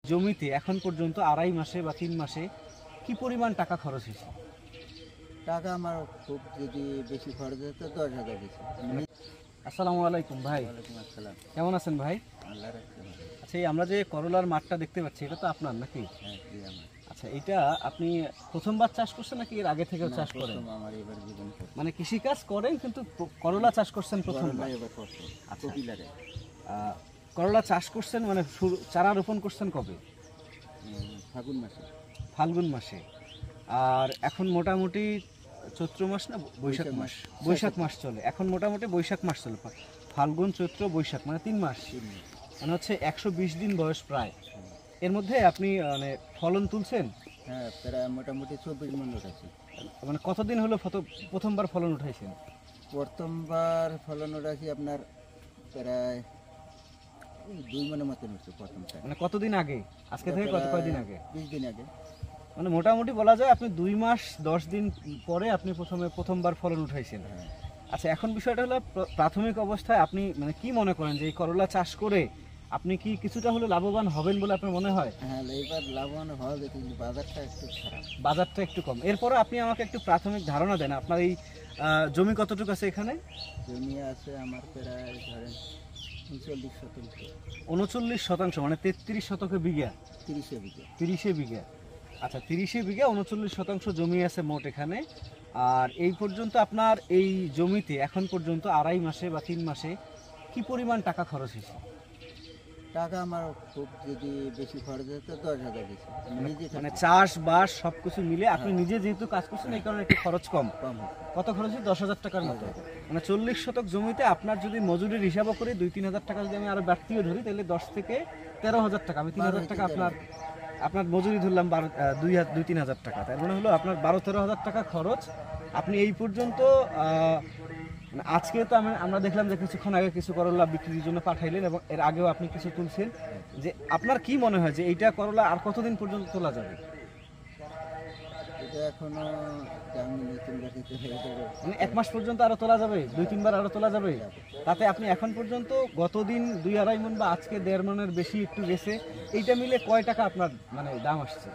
জমিতে এখন পর্যন্ত আড়াই মাসে বা 3 মাসে কি পরিমাণ টাকা খরচ হয়েছে? টাকা আমার খুব যদি বেশি খরচ হতো 10,000 গেছে। আসসালামু আলাইকুম ভাই, ওয়ালাইকুম আসসালাম। কেমন আছেন ভাই? আল্লাহ রাখতে ভালো। আচ্ছা, এই আমরা যে করলার মাঠটা দেখতে পাচ্ছি এটা তো আপনার নাকি? হ্যাঁ, জি আমার। আচ্ছা, এটা আপনি প্রথমবার চাষ করছেন নাকি এর আগে থেকেও চাষ করেন? প্রথম আমার এবার জীবন প্রথম। মানে কৃষিকাজ করেন কিন্তু করলা চাষ করছেন করলা প্রথমবার? এবার প্রথম। আচ্ছা। কপিলারে করলা চাষ করছেন মানে চারা রোপণ করছেন কবে? ফাগুন মাসে। ফাল্গুন মাসে। আর এখন মোটামুটি চৈত্র মাস না বৈশাখ মাস? বৈশাখ মাস চলে এখন, মোটামুটি বৈশাখ মাস চলে। ফাল্গুন চৈত্র বৈশাখ মানে 3 মাস, মানে হচ্ছে 120 দিন বয়স প্রায়। এর মধ্যে আপনি মানে ফলন তুলছেন? হ্যাঁ, প্রায় মোটামুটি 24 মণ উঠেছে। মানে কতদিন হলো প্রথমবার ফলন উঠাইছেন? প্রথমবার ফলন উঠেছি আপনার প্রায় 2 মণের মতন হচ্ছে প্রথমটা। মানে কতদিন আগে? আজকে থেকে কয়দিন আগে? 20 দিন আগে। মানে মোটামুটি বলা যায় আপনি 2 মাস 10 দিন পরে আপনি প্রথমবার ফলন উঠাইছেন। হ্যাঁ। আচ্ছা, এখন বিষয়টা হলো প্রাথমিক অবস্থায় আপনি মানে কি মনে করেন যে এই করলা চাষ করে আপনি কি কিছুটা হলে লাভবান হবেন বলে আপনার মনে হয়? হ্যাঁ, এবার লাভবান হবে কিন্তু বাজারটা একটু খারাপ। বাজারটা একটু কম। এরপরে আপনি আমাকে একটু প্রাথমিক ধারণা দেন, আপনার এই জমি কতটুকু আছে এখানে? জমি আছে আমার প্রায় ধরেন 39 শতাংশ। 39 শতাংশ মানে 33 শতকে বিঘা? 30 বিঘা। 30 বিঘা। আচ্ছা, 30 বিঘা 39 শতাংশ জমি আছে মোট এখানে। আর এই পর্যন্ত আপনার এই জমিতে এখন পর্যন্ত আড়াই মাসে বা 3 মাসে কি পরিমাণ টাকা খরচ হয়েছে? টাকা আমার খুব যদি বেশি খরচ হতো 10,000 গেছে। নিজে মানে চাষবাস সবকিছু মিলে আপনি নিজে যেহেতু কাজ করছেন এই কারণে একটু খরচ কম। কম হতো। কত খরচ হয়েছে? 10,000 টাকার মতো। মানে 40 শতক জমিতে আপনার যদি মজুরির হিসাবও করি 2-3 হাজার টাকা যদি আমি আরো বাড়তিও ধরি তাহলে 10 থেকে 13,000 টাকা, আমি 3,000 টাকা আপনার মজুরি ধরলাম 2-3 হাজার টাকা। তার মানে হলো আপনার 12-13 হাজার টাকা খরচ। আপনি এই পর্যন্ত মানে আজকে তো আমরা দেখলাম যে কিছুক্ষণ আগে কিছু করলা বিক্রির জন্য পাঠাইলেন এবং এর আগেও আপনি কিছু তুলছেন। যে আপনার কি মনে হয় যে এইটা করলা আর কতদিন পর্যন্ত তোলা যাবে? এটা এখনো দাম নতুন গাড়িতে মানে 1 মাস পর্যন্ত আরো তোলা যাবে? 2-3 বার আরো তোলা যাবে? তাতে আপনি এখন পর্যন্ত গতদিন 2-2.5 মণ বা আজকে 1.5 মণের বেশি একটু গেছে, এইটা মিলে কয় টাকা আপনার মানে দাম আসছে?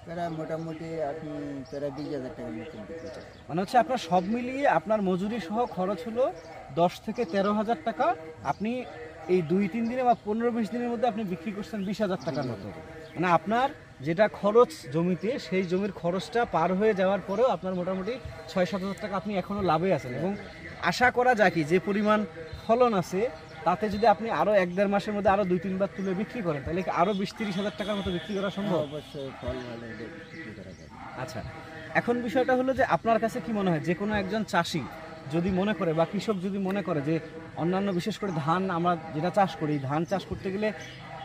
প্রায় মোটামুটি আপনি প্রায় 20,000 টাকার মতন বিক্রি করছেন। মানে হচ্ছে আপনার সব মিলিয়ে আপনার মজুরি সহ খরচ হলো 10 থেকে 13,000 টাকা। আপনি এই 2-3 দিনে বা 15-20 দিনের মধ্যে আপনি বিক্রি করছেন 20,000 টাকার মতো। মানে আপনার যেটা খরচ জমিতে সেই জমির খরচটা পার হয়ে যাওয়ার পরেও আপনার মোটামুটি 6-7 হাজার টাকা আপনি এখনও লাভে আছেন। এবং আশা করা যায় কি যে পরিমাণ ফলন আছে তাতে যদি আপনি আরও 1-1.5 মাসের মধ্যে আরও 2-3 বার তুলে বিক্রি করেন তাহলে কি আরও 20-30 হাজার টাকার মতো বিক্রি করা সম্ভব? অবশ্যই ফল ভালো হলে বিক্রি করা যাবে। আচ্ছা, এখন বিষয়টা হলো যে আপনার কাছে কি মনে হয় যে কোনো একজন চাষি যদি মনে করে বা কৃষক যদি মনে করে যে অন্যান্য বিশেষ করে ধান আমরা যেটা চাষ করি, ধান চাষ করতে গেলে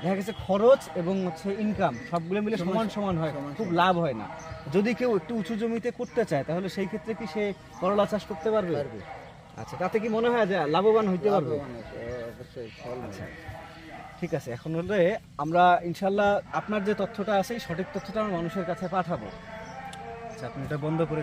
দেখা গেছে খরচ এবং হচ্ছে ইনকাম সবগুলো মিলে সমান সমান হয়, খুব লাভ হয় না। যদি কেউ একটু উঁচু জমিতে করতে চায় তাহলে সেই ক্ষেত্রে কি সে করলা চাষ করতে পারবে? আচ্ছা, তাতে কি মনে হয় যে লাভবান হইতে পারবে? অবশ্যই ফল। আচ্ছা, ঠিক আছে। এখন হলে আমরা ইনশাল্লাহ আপনার যে তথ্যটা আছে সঠিক তথ্যটা আমরা মানুষের কাছে পাঠাবো। আচ্ছা, আপনি এটা বন্ধ করে